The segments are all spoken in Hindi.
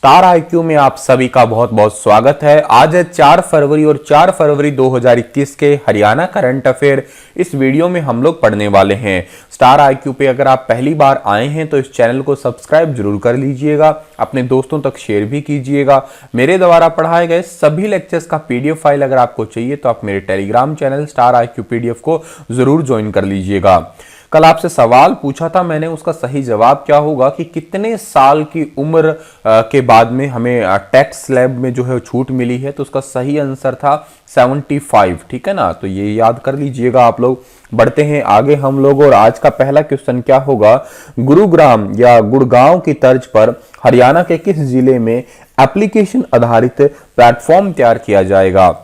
स्टार आईक्यू में आप सभी का बहुत बहुत स्वागत है। आज है 4 फरवरी और 4 फरवरी 2021 के हरियाणा करंट अफेयर इस वीडियो में हम लोग पढ़ने वाले हैं। स्टार आईक्यू पे अगर आप पहली बार आए हैं तो इस चैनल को सब्सक्राइब जरूर कर लीजिएगा, अपने दोस्तों तक शेयर भी कीजिएगा। मेरे द्वारा पढ़ाए गए सभी लेक्चर्स का पीडीएफ फाइल अगर आपको चाहिए तो आप मेरे Telegram channel star IQ PDF को जरूर ज्वाइन कर लीजिएगा। कल आपसे सवाल पूछा था मैंने, उसका सही जवाब क्या होगा कि कितने साल की उम्र के बाद में हमें टैक्स स्लैब में जो है छूट मिली है, तो उसका सही आंसर था 75। ठीक है ना, तो ये याद कर लीजिएगा आप लोग। बढ़ते हैं आगे हम लोग, और आज का पहला क्वेश्चन क्या होगा, गुरुग्राम या गुड़गांव की तर्ज पर हरियाणा के किस जिले में एप्लीकेशन आधारित प्लेटफॉर्म तैयार किया जाएगा।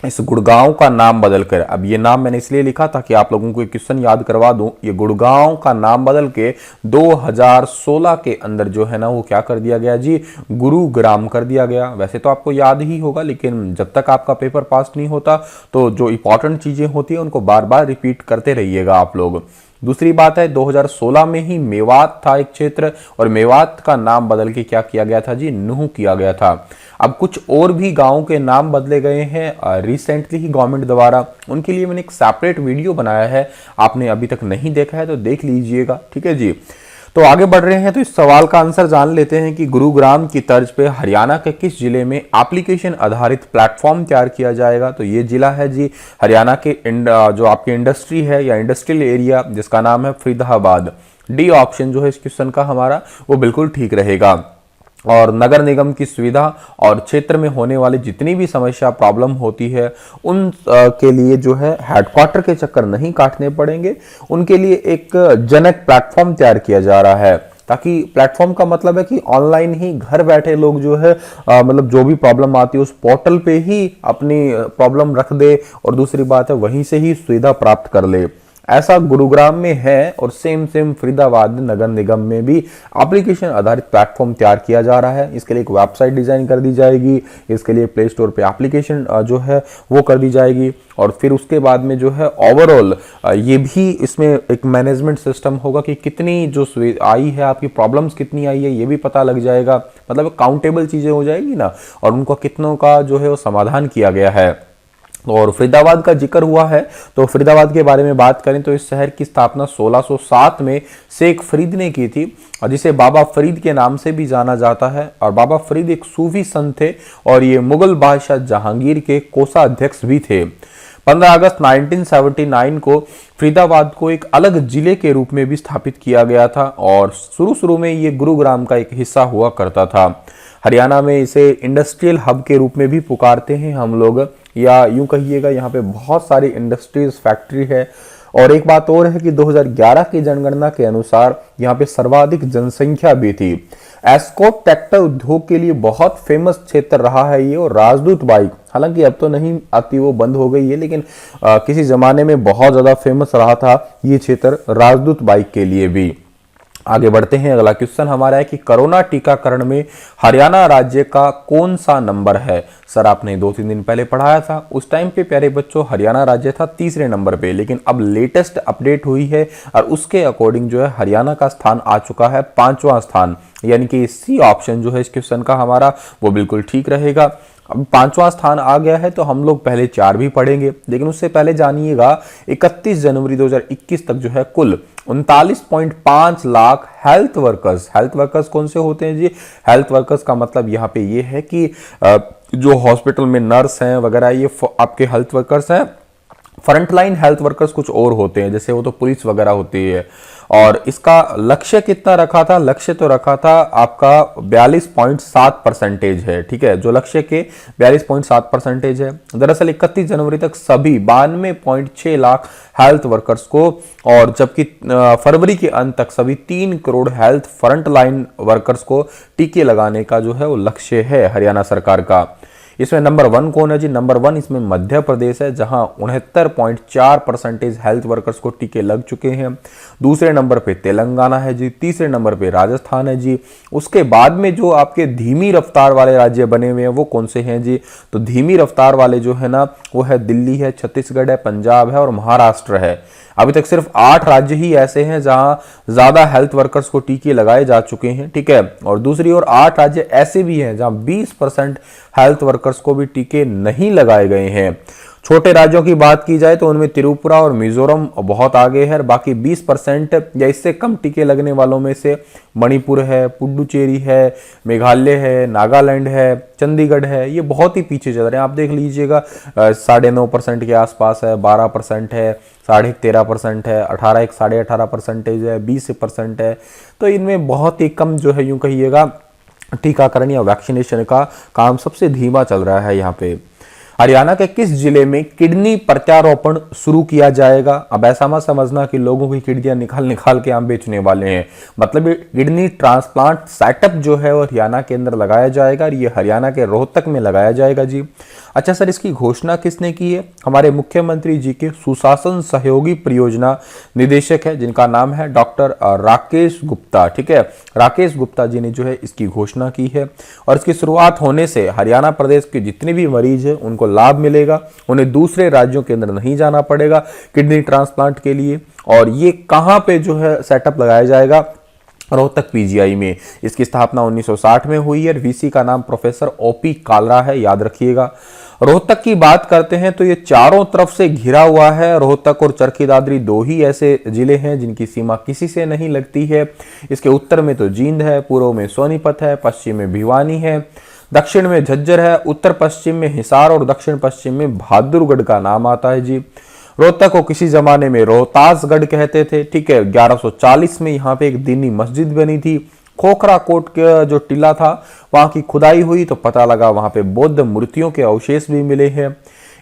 इस गुड़गांव का नाम बदलकर, अब ये नाम मैंने इसलिए लिखा था कि आप लोगों को एक क्वेश्चन याद करवा दूं, ये गुड़गांव का नाम बदल के 2016 के अंदर जो है ना वो क्या कर दिया गया जी, गुरुग्राम कर दिया गया। वैसे तो आपको याद ही होगा, लेकिन जब तक आपका पेपर पास नहीं होता तो जो इंपॉर्टेंट चीजें होती है उनको बार बार रिपीट करते रहिएगा आप लोग। दूसरी बात है 2016 में ही मेवात था एक क्षेत्र, और मेवात का नाम बदल के क्या किया गया था जी, नूह किया गया था। अब कुछ और भी गांवों के नाम बदले गए हैं रिसेंटली ही गवर्नमेंट द्वारा, उनके लिए मैंने एक सेपरेट वीडियो बनाया है, आपने अभी तक नहीं देखा है तो देख लीजिएगा। ठीक है जी, तो आगे बढ़ रहे हैं, तो इस सवाल का आंसर जान लेते हैं कि गुरुग्राम की तर्ज पे हरियाणा के किस जिले में एप्लीकेशन आधारित प्लेटफॉर्म तैयार किया जाएगा। तो ये जिला है जी हरियाणा के जो आपकी इंडस्ट्री है या इंडस्ट्रियल एरिया, जिसका नाम है फरीदाबाद। डी ऑप्शन जो है इस क्वेश्चन का हमारा वो बिल्कुल ठीक रहेगा। और नगर निगम की सुविधा और क्षेत्र में होने वाली जितनी भी समस्या प्रॉब्लम होती है उन के लिए जो है हेडक्वार्टर के चक्कर नहीं काटने पड़ेंगे, उनके लिए एक जनक प्लेटफॉर्म तैयार किया जा रहा है, ताकि प्लेटफॉर्म का मतलब है कि ऑनलाइन ही घर बैठे लोग जो है मतलब जो भी प्रॉब्लम आती है उस पोर्टल पे ही अपनी प्रॉब्लम रख दे, और दूसरी बात है वहीं से ही सुविधा प्राप्त कर ले। ऐसा गुरुग्राम में है, और सेम फरीदाबाद नगर निगम में भी एप्लीकेशन आधारित प्लेटफॉर्म तैयार किया जा रहा है। इसके लिए एक वेबसाइट डिजाइन कर दी जाएगी, इसके लिए प्ले स्टोर पे एप्लीकेशन जो है वो कर दी जाएगी, और फिर उसके बाद में जो है ओवरऑल ये भी इसमें एक मैनेजमेंट सिस्टम होगा कि कितनी जो आई है, आपकी प्रॉब्लम्स कितनी आई है ये भी पता लग जाएगा, मतलब काउंटेबल चीजें हो जाएगी ना, और उनको कितनों का जो है वो समाधान किया गया है। और फरीदाबाद का जिक्र हुआ है, तो फरीदाबाद के बारे में बात करें तो इस शहर की स्थापना 1607 में शेख फरीद ने की थी, और जिसे बाबा फरीद के नाम से भी जाना जाता है। और बाबा फरीद एक सूफी संत थे, और ये मुगल बादशाह जहांगीर के कोषाध्यक्ष भी थे। 15 अगस्त 1979 को फरीदाबाद को एक अलग जिले के रूप में भी स्थापित किया गया था, और शुरू में ये गुरुग्राम का एक हिस्सा हुआ करता था। हरियाणा में इसे इंडस्ट्रियल हब के रूप में भी पुकारते हैं हम लोग, या यूं कहिएगा यहाँ पे बहुत सारी इंडस्ट्रीज फैक्ट्री है। और एक बात और है कि 2011 की जनगणना के अनुसार यहाँ पे सर्वाधिक जनसंख्या भी थी। एस्कॉर्ट ट्रैक्टर उद्योग के लिए बहुत फेमस क्षेत्र रहा है ये, और राजदूत बाइक, हालांकि अब तो नहीं आती, वो बंद हो गई है, लेकिन किसी जमाने में बहुत ज्यादा फेमस रहा था ये क्षेत्र राजदूत बाइक के लिए भी। आगे बढ़ते हैं, अगला क्वेश्चन हमारा है कि कोरोना टीकाकरण में हरियाणा राज्य का कौन सा नंबर है। सर आपने 2-3 दिन पहले पढ़ाया था, उस टाइम पे प्यारे बच्चों हरियाणा राज्य था 3रे नंबर पे, लेकिन अब लेटेस्ट अपडेट हुई है और उसके अकॉर्डिंग जो है हरियाणा का स्थान आ चुका है 5वां स्थान, यानी कि सी ऑप्शन जो है इस क्वेश्चन का हमारा वो बिल्कुल ठीक रहेगा। अब 5वां स्थान आ गया है तो हम लोग पहले 4 भी पढ़ेंगे, लेकिन उससे पहले जानिएगा 31 जनवरी 2021 तक जो है कुल 39.5 लाख हेल्थ वर्कर्स कौन से होते हैं जी, हेल्थ वर्कर्स का मतलब यहाँ पे ये है कि जो हॉस्पिटल में नर्स हैं वगैरह ये आपके हेल्थ वर्कर्स हैं। फ्रंटलाइन हेल्थ वर्कर्स कुछ और होते हैं, जैसे वो तो पुलिस वगैरह होती है। और इसका लक्ष्य कितना रखा था, लक्ष्य तो रखा था आपका 42.7% है। ठीक है, जो लक्ष्य के 42.7% है। दरअसल 31 जनवरी तक सभी 92.6 लाख हेल्थ वर्कर्स को, और जबकि फरवरी के अंत तक सभी 3 करोड़ हेल्थ फ्रंटलाइन वर्कर्स को टीके लगाने का जो है वो लक्ष्य है हरियाणा सरकार का। इसमें नंबर 1 कौन है जी, नंबर 1 इसमें मध्य प्रदेश है, जहां 69.4% हेल्थ वर्कर्स को टीके लग चुके हैं। दूसरे नंबर पे तेलंगाना है जी, तीसरे नंबर पे राजस्थान है जी। उसके बाद में जो आपके धीमी रफ्तार वाले राज्य बने हुए हैं वो कौन से हैं जी, तो धीमी रफ्तार वाले जो है ना वो है दिल्ली है, छत्तीसगढ़ है, पंजाब है और महाराष्ट्र है। अभी तक सिर्फ 8 राज्य ही ऐसे हैं जहां ज्यादा हेल्थ वर्कर्स को टीके लगाए जा चुके हैं, ठीक है। और दूसरी ओर 8 राज्य ऐसे भी हैं जहां 20% हेल्थ वर्कर्स को भी टीके नहीं लगाए गए हैं। छोटे राज्यों की बात की जाए तो उनमें त्रिपुरा और मिजोरम बहुत आगे है। बाकी 20% या इससे कम टीके लगने वालों में से मणिपुर है, पुडुचेरी है, मेघालय है, नागालैंड है, चंडीगढ़ है, ये बहुत ही पीछे चल रहे हैं। आप देख लीजिएगा 9.5% के आसपास है, 12% है, 13.5% है, 18-18.5% है, 20% है। तो इनमें बहुत ही कम जो है यूं कहिएगा टीकाकरण या वैक्सीनेशन का काम सबसे धीमा चल रहा है यहाँ पे। हरियाणा के किस जिले में किडनी प्रत्यारोपण शुरू किया जाएगा? अब ऐसा मत समझना कि लोगों की किडनियां निकाल निकाल के हम बेचने वाले हैं। मतलब ये किडनी ट्रांसप्लांट सेटअप जो है वो हरियाणा के अंदर लगाया जाएगा और ये हरियाणा के रोहतक में लगाया जाएगा जी। अच्छा सर, इसकी घोषणा किसने की है? हमारे मुख्यमंत्री जी के सुशासन सहयोगी परियोजना निदेशक है जिनका नाम है डॉक्टर राकेश गुप्ता, ठीक है। राकेश गुप्ता जी ने जो है इसकी घोषणा की है और इसकी शुरुआत होने से हरियाणा प्रदेश के जितने भी मरीज हैं उनको लाभ मिलेगा। उन्हें दूसरे राज्यों के अंदर नहीं जाना पड़ेगा किडनी ट्रांसप्लांट के लिए। और ये कहां पे जो है सेटअप लगाया जाएगा? रोहतक पीजीआई में। इसकी स्थापना 1960 में हुई है। वीसी का नाम प्रोफेसर ओपी कालरा है, याद रखिएगा। रोहतक की बात करते हैं तो ये चारों तरफ से घिरा हुआ है। रोहतक और चरखी दादरी दो ही ऐसे जिले हैं जिनकी सीमा किसी से नहीं लगती है। इसके उत्तर में तो जींद है, पूर्व में सोनीपत है, पश्चिम में भिवानी है, दक्षिण में झज्जर है, उत्तर पश्चिम में हिसार और दक्षिण पश्चिम में बहादुरगढ़ का नाम आता है जी। रोहतक को किसी जमाने में रोहतासगढ़ कहते थे, ठीक है। 1140 में यहाँ पे एक दीनी मस्जिद बनी थी। खोखरा कोट का जो टीला था वहां की खुदाई हुई तो पता लगा वहां पे बौद्ध मूर्तियों के अवशेष भी मिले हैं।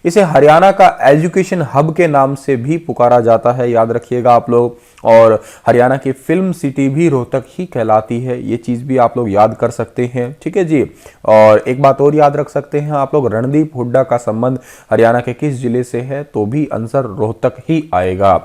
इसे हरियाणा का एजुकेशन हब के नाम से भी पुकारा जाता है, याद रखिएगा आप लोग। और हरियाणा की फिल्म सिटी भी रोहतक ही कहलाती है, ये चीज भी आप लोग याद कर सकते हैं, ठीक है जी। और एक बात और याद रख सकते हैं आप लोग, रणदीप हुड्डा का संबंध हरियाणा के किस जिले से है? तो भी आंसर रोहतक ही आएगा।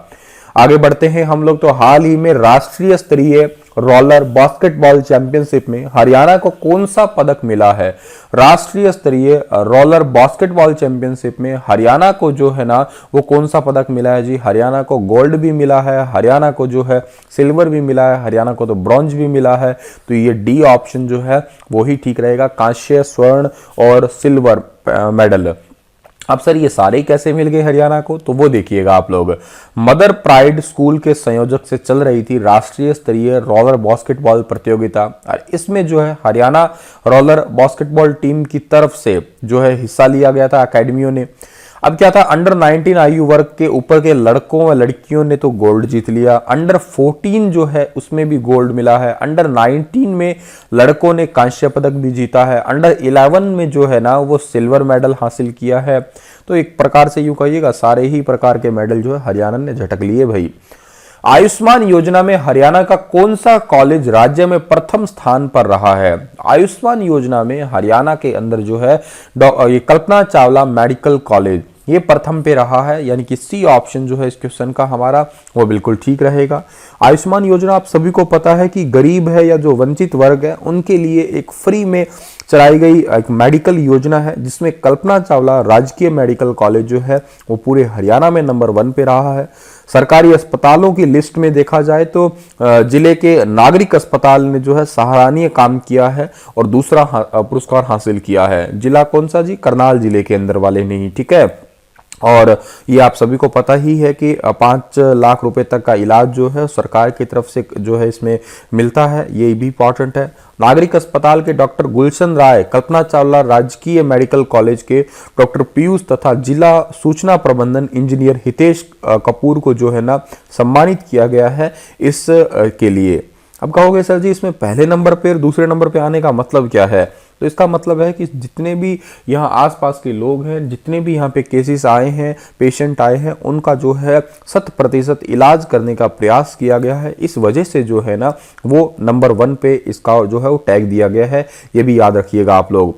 आगे बढ़ते हैं हम लोग। तो हाल ही में राष्ट्रीय स्तरीय रोलर बास्केटबॉल चैंपियनशिप में हरियाणा को कौन सा पदक मिला है? राष्ट्रीय स्तरीय रोलर बास्केटबॉल चैंपियनशिप में हरियाणा को जो है ना वो कौन सा पदक मिला है जी? हरियाणा को गोल्ड भी मिला है, हरियाणा को जो है सिल्वर भी मिला है, हरियाणा को तो ब्रॉन्ज भी मिला है। तो ये डी ऑप्शन जो है वो ही ठीक रहेगा, कांस्य, स्वर्ण और सिल्वर मेडल। अब सर ये सारे कैसे मिल गए हरियाणा को? तो वो देखिएगा आप लोग। मदर प्राइड स्कूल के संयोजक से चल रही थी राष्ट्रीय स्तरीय रोलर बास्केटबॉल प्रतियोगिता और इसमें जो है हरियाणा रोलर बास्केटबॉल टीम की तरफ से जो है हिस्सा लिया गया था अकेडमियों ने। अब क्या था, अंडर 19 आयु वर्ग के ऊपर के लड़कों व लड़कियों ने तो गोल्ड जीत लिया। अंडर 14 जो है उसमें भी गोल्ड मिला है। अंडर 19 में लड़कों ने कांस्य पदक भी जीता है। अंडर 11 में जो है ना वो सिल्वर मेडल हासिल किया है। तो एक प्रकार से यूं कहिएगा सारे ही प्रकार के मेडल जो है हरियाणा ने झटक लिए भाई। आयुष्मान योजना में हरियाणा का कौन सा कॉलेज राज्य में प्रथम स्थान पर रहा है? आयुष्मान योजना में हरियाणा के अंदर जो है ये कल्पना चावला मेडिकल कॉलेज ये प्रथम पे रहा है, यानी कि सी ऑप्शन जो है इस क्वेश्चन का हमारा वो बिल्कुल ठीक रहेगा। आयुष्मान योजना आप सभी को पता है कि गरीब है या जो वंचित वर्ग है उनके लिए एक फ्री में चलाई गई एक मेडिकल योजना है, जिसमें कल्पना चावला राजकीय मेडिकल कॉलेज जो है वो पूरे हरियाणा में नंबर 1 पे रहा है। सरकारी अस्पतालों की लिस्ट में देखा जाए तो जिले के नागरिक अस्पताल ने जो है सराहनीय काम किया है और दूसरा पुरस्कार हासिल किया है। जिला कौन सा जी? करनाल जिले के अंदर वाले ने ही, ठीक है। और ये आप सभी को पता ही है कि 5 लाख रुपए तक का इलाज जो है सरकार की तरफ से जो है इसमें मिलता है, ये भी इंपॉर्टेंट है। नागरिक अस्पताल के डॉक्टर गुलशन राय, कल्पना चावला राजकीय मेडिकल कॉलेज के डॉक्टर पीयूष तथा जिला सूचना प्रबंधन इंजीनियर हितेश कपूर को जो है ना सम्मानित किया गया है इस के लिए। अब कहोगे सर जी इसमें पहले नंबर पे और दूसरे नंबर पे आने का मतलब क्या है? तो इसका मतलब है कि जितने भी यहाँ आसपास के लोग हैं, जितने भी यहाँ पे केसेस आए हैं, पेशेंट आए हैं, उनका जो है 100% इलाज करने का प्रयास किया गया है। इस वजह से जो है ना वो नंबर 1 पे इसका जो है वो टैग दिया गया है। ये भी याद रखिएगा आप लोग।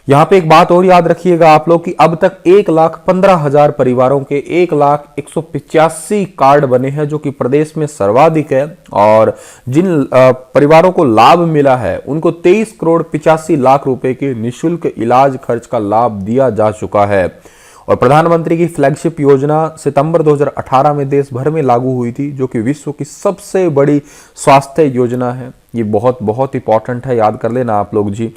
यहाँ पे एक बात और याद रखिएगा आप लोग कि अब तक 1,15,000 परिवारों के 1,185 कार्ड बने हैं, जो कि प्रदेश में सर्वाधिक है। और जिन परिवारों को लाभ मिला है उनको 23,85,00,000 रुपए के निःशुल्क इलाज खर्च का लाभ दिया जा चुका है। और प्रधानमंत्री की फ्लैगशिप योजना सितंबर 2018 में देश भर में लागू हुई थी, जो कि विश्व की सबसे बड़ी स्वास्थ्य योजना है। ये बहुत बहुत इंपॉर्टेंट है, याद कर लेना आप लोग जी।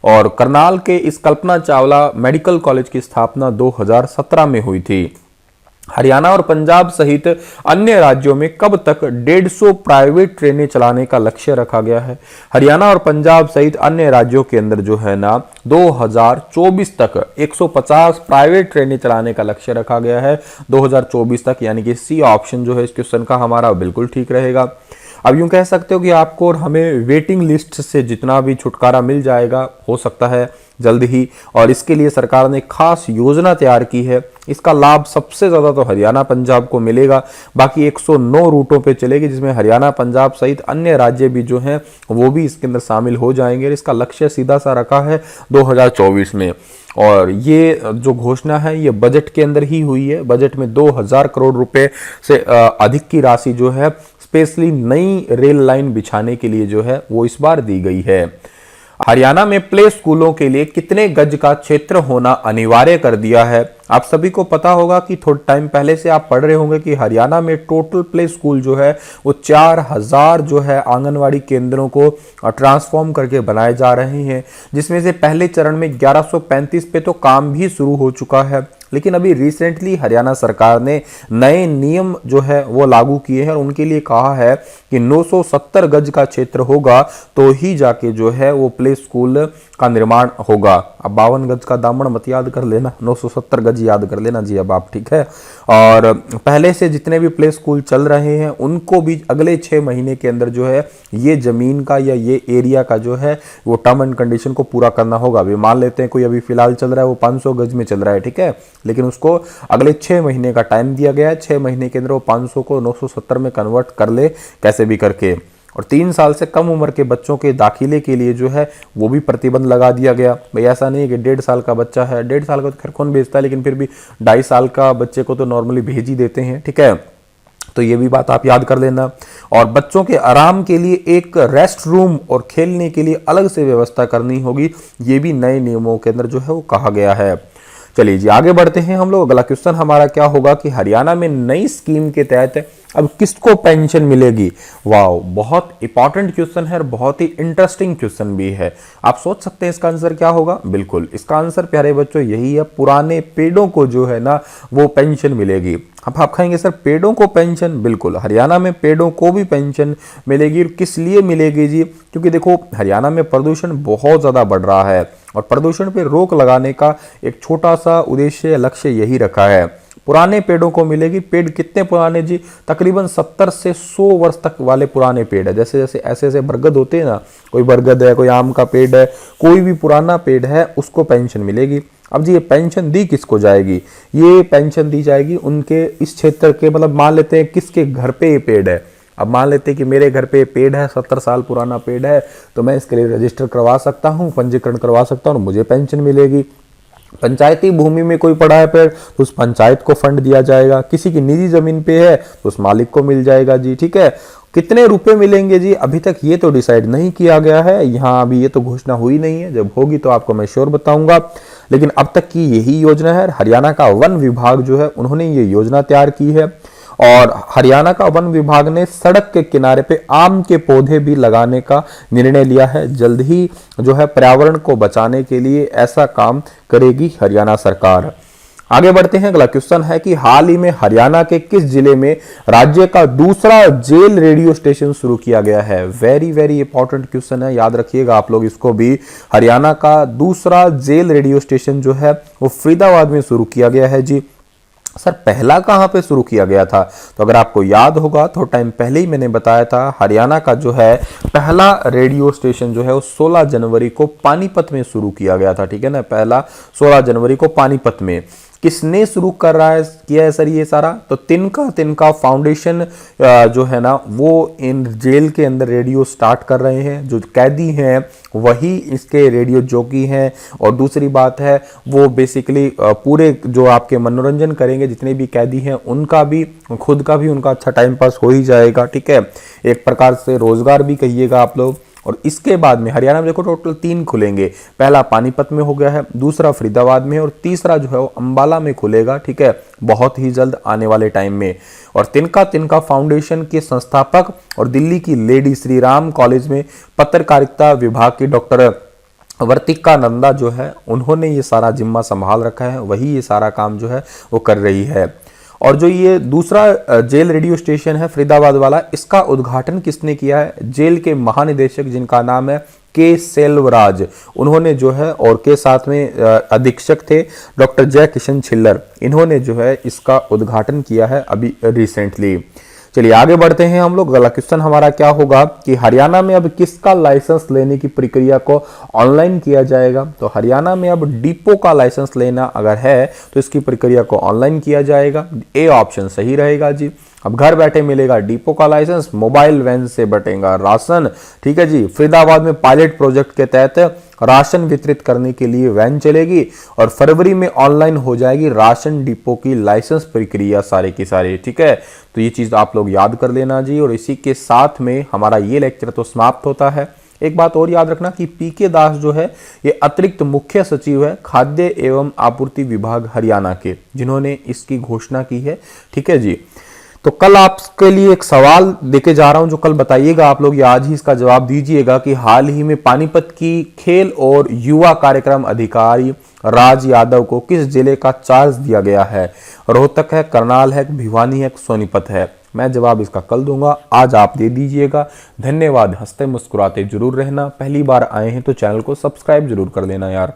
और करनाल के इस कल्पना चावला मेडिकल कॉलेज की स्थापना 2017 में हुई थी। हरियाणा और पंजाब सहित अन्य राज्यों में कब तक 150 प्राइवेट ट्रेनें चलाने का लक्ष्य रखा गया है? हरियाणा और पंजाब सहित अन्य राज्यों के अंदर जो है ना 2024 तक 150 प्राइवेट ट्रेनें चलाने का लक्ष्य रखा गया है 2024 तक, यानी कि सी ऑप्शन जो है इस क्वेश्चन का हमारा बिल्कुल ठीक रहेगा। अब यूं कह सकते हो कि आपको और हमें वेटिंग लिस्ट से जितना भी छुटकारा मिल जाएगा, हो सकता है जल्द ही, और इसके लिए सरकार ने खास योजना तैयार की है। इसका लाभ सबसे ज्यादा तो हरियाणा पंजाब को मिलेगा, बाकी 109 रूटों पे चलेगी, जिसमें हरियाणा पंजाब सहित अन्य राज्य भी जो हैं वो भी इसके अंदर शामिल हो जाएंगे। इसका लक्ष्य सीधा सा रखा है 2024 में, और ये जो घोषणा है ये बजट के अंदर ही हुई है। बजट में 2000 करोड़ रुपए से अधिक की राशि जो है स्पेशली नई रेल लाइन बिछाने के लिए जो है वो इस बार दी गई है। हरियाणा में प्ले स्कूलों के लिए कितने गज का क्षेत्र होना अनिवार्य कर दिया है? आप सभी को पता होगा कि थोड़ा टाइम पहले से आप पढ़ रहे होंगे कि हरियाणा में टोटल प्ले स्कूल जो है वो 4000 जो है आंगनवाड़ी केंद्रों को ट्रांसफॉर्म करके बनाए जा रहे हैं, जिसमें से पहले चरण में 1135 पे तो काम भी शुरू हो चुका है। लेकिन अभी रिसेंटली हरियाणा सरकार ने नए नियम जो है वो लागू किए हैं और उनके लिए कहा है कि 970 गज का क्षेत्र होगा तो ही जाके जो है वो प्ले स्कूल का निर्माण होगा। अब 52 गज का दामन मत याद कर लेना, 970 गज याद कर लेना जी अब आप, ठीक है। और पहले से जितने भी प्ले स्कूल चल रहे हैं उनको भी अगले 6 महीने के अंदर जो है ये जमीन का या ये एरिया का जो है वो टर्म एंड कंडीशन को पूरा करना होगा। अभी मान लेते हैं कोई अभी फिलहाल चल रहा है वो 500 गज में चल रहा है, ठीक है, लेकिन उसको अगले 6 महीने का टाइम दिया गया है। 6 महीने के अंदर वो 500 को 970 में कन्वर्ट कर ले कैसे भी करके। और 3 साल से कम उम्र के बच्चों के दाखिले के लिए जो है वो भी प्रतिबंध लगा दिया गया। भाई ऐसा नहीं है कि 1.5 साल का बच्चा है, 1.5 साल का तो खैर कौन भेजता है, लेकिन फिर भी 2.5 साल का बच्चे को तो नॉर्मली भेज ही देते हैं, ठीक है। तो ये भी बात आप याद कर लेना। और बच्चों के आराम के लिए एक रेस्ट रूम और खेलने के लिए अलग से व्यवस्था करनी होगी, ये भी नए नियमों के अंदर जो है वो कहा गया है। चलिए जी आगे बढ़ते हैं हम लोग। अगला क्वेश्चन हमारा क्या होगा कि हरियाणा में नई स्कीम के तहत अब किसको पेंशन मिलेगी? वाओ, बहुत इंपॉर्टेंट क्वेश्चन है और बहुत ही इंटरेस्टिंग क्वेश्चन भी है। आप सोच सकते हैं इसका आंसर क्या होगा? बिल्कुल इसका आंसर प्यारे बच्चों यही है, पुराने पेड़ों को जो है ना वो पेंशन मिलेगी। अब आप कहेंगे सर पेड़ों को पेंशन? बिल्कुल, हरियाणा में पेड़ों को भी पेंशन मिलेगी। और किस लिए मिलेगी जी? क्योंकि देखो हरियाणा में प्रदूषण बहुत ज्यादा बढ़ रहा है और प्रदूषण पे रोक लगाने का एक छोटा सा उद्देश्य लक्ष्य यही रखा है। पुराने पेड़ों को मिलेगी। पेड़ कितने पुराने जी? तकरीबन 70 से 100 वर्ष तक वाले पुराने पेड़ है। जैसे जैसे ऐसे ऐसे बरगद होते हैं ना, कोई बरगद है, कोई आम का पेड़ है, कोई भी पुराना पेड़ है उसको पेंशन मिलेगी। अब जी ये पेंशन दी किसको जाएगी? ये पेंशन दी जाएगी उनके इस क्षेत्र के, मतलब मान लेते हैं किसके घर पे ये पेड़ है। अब मान लेते हैं कि मेरे घर पे पेड़ है, 70 साल पुराना पेड़ है, तो मैं इसके लिए रजिस्टर करवा सकता हूँ, पंजीकरण करवा सकता हूँ और मुझे पेंशन मिलेगी। पंचायती भूमि में कोई पड़ा है पेड़ तो उस पंचायत को फंड दिया जाएगा। किसी की निजी जमीन पे है तो उस मालिक को मिल जाएगा जी, ठीक है। कितने रुपए मिलेंगे जी? अभी तक ये तो डिसाइड नहीं किया गया है, यहाँ अभी ये तो घोषणा हुई नहीं है। जब होगी तो आपको मैं श्योर बताऊंगा, लेकिन अब तक की यही योजना है। हरियाणा का वन विभाग जो है उन्होंने ये योजना तैयार की है और हरियाणा का वन विभाग ने सड़क के किनारे पे आम के पौधे भी लगाने का निर्णय लिया है। जल्द ही जो है पर्यावरण को बचाने के लिए ऐसा काम करेगी हरियाणा सरकार। आगे बढ़ते हैं। अगला क्वेश्चन है कि हाल ही में हरियाणा के किस जिले में राज्य का दूसरा जेल रेडियो स्टेशन शुरू किया गया है? वेरी वेरी इंपॉर्टेंट क्वेश्चन है, याद रखिएगा आप लोग इसको भी। हरियाणा का दूसरा जेल रेडियो स्टेशन जो है वो फरीदाबाद में शुरू किया गया है जी। सर पहला कहां पे शुरू किया गया था? तो अगर आपको याद होगा तो टाइम पहले ही मैंने बताया था, हरियाणा का जो है पहला रेडियो स्टेशन जो है वो 16 जनवरी को पानीपत में शुरू किया गया था, ठीक है ना। पहला 16 जनवरी को पानीपत में। किसने शुरू कर रहा है किया है सर ये सारा? तो तिनका फाउंडेशन जो है ना वो इन जेल के अंदर रेडियो स्टार्ट कर रहे हैं। जो कैदी हैं वही इसके रेडियो जॉकी हैं। और दूसरी बात है वो बेसिकली पूरे जो आपके मनोरंजन करेंगे जितने भी कैदी हैं उनका भी, खुद का भी उनका अच्छा टाइम पास हो ही जाएगा, ठीक है। एक प्रकार से रोजगार भी कहिएगा आप लोग। और इसके बाद में हरियाणा में देखो टोटल 3 खुलेंगे। पहला पानीपत में हो गया है, दूसरा फरीदाबाद में और तीसरा जो है वो अंबाला में खुलेगा, ठीक है, बहुत ही जल्द आने वाले टाइम में। और तिनका फाउंडेशन के संस्थापक और दिल्ली की लेडी श्री राम कॉलेज में पत्रकारिता विभाग की डॉक्टर वर्तिका नंदा जो है उन्होंने ये सारा जिम्मा संभाल रखा है, वही ये सारा काम जो है वो कर रही है। और जो ये दूसरा जेल रेडियो स्टेशन है फरीदाबाद वाला, इसका उद्घाटन किसने किया है? जेल के महानिदेशक जिनका नाम है के सेल्वराज, उन्होंने जो है, और के साथ में अधीक्षक थे डॉक्टर जय किशन छिल्लर, इन्होंने जो है इसका उद्घाटन किया है अभी रिसेंटली। चलिए आगे बढ़ते हैं हम लोग। अगला क्वेश्चन हमारा क्या होगा कि हरियाणा में अब किसका लाइसेंस लेने की प्रक्रिया को ऑनलाइन किया जाएगा? तो हरियाणा में अब डिपो का लाइसेंस लेना अगर है तो इसकी प्रक्रिया को ऑनलाइन किया जाएगा। ए ऑप्शन सही रहेगा जी। अब घर बैठे मिलेगा डिपो का लाइसेंस, मोबाइल वैन से बटेगा राशन, ठीक है जी। फरीदाबाद में पायलट प्रोजेक्ट के तहत राशन वितरित करने के लिए वैन चलेगी और फरवरी में ऑनलाइन हो जाएगी राशन डिपो की लाइसेंस प्रक्रिया सारे की सारे, ठीक है। तो ये चीज आप लोग याद कर लेना जी। और इसी के साथ में हमारा ये लेक्चर तो समाप्त होता है। एक बात और याद रखना कि पीके दास जो है ये अतिरिक्त मुख्य सचिव है खाद्य एवं आपूर्ति विभाग हरियाणा के, जिन्होंने इसकी घोषणा की है, ठीक है जी। तो कल आपके लिए एक सवाल देके जा रहा हूं जो कल बताइएगा आप लोग, या आज ही इसका जवाब दीजिएगा कि हाल ही में पानीपत की खेल और युवा कार्यक्रम अधिकारी राज यादव को किस जिले का चार्ज दिया गया है? रोहतक है, करनाल है, भिवानी है, सोनीपत है? मैं जवाब इसका कल दूंगा, आज आप दे दीजिएगा। धन्यवाद। हंसते मुस्कुराते जरूर रहना। पहली बार आए हैं तो चैनल को सब्सक्राइब जरूर कर लेना यार।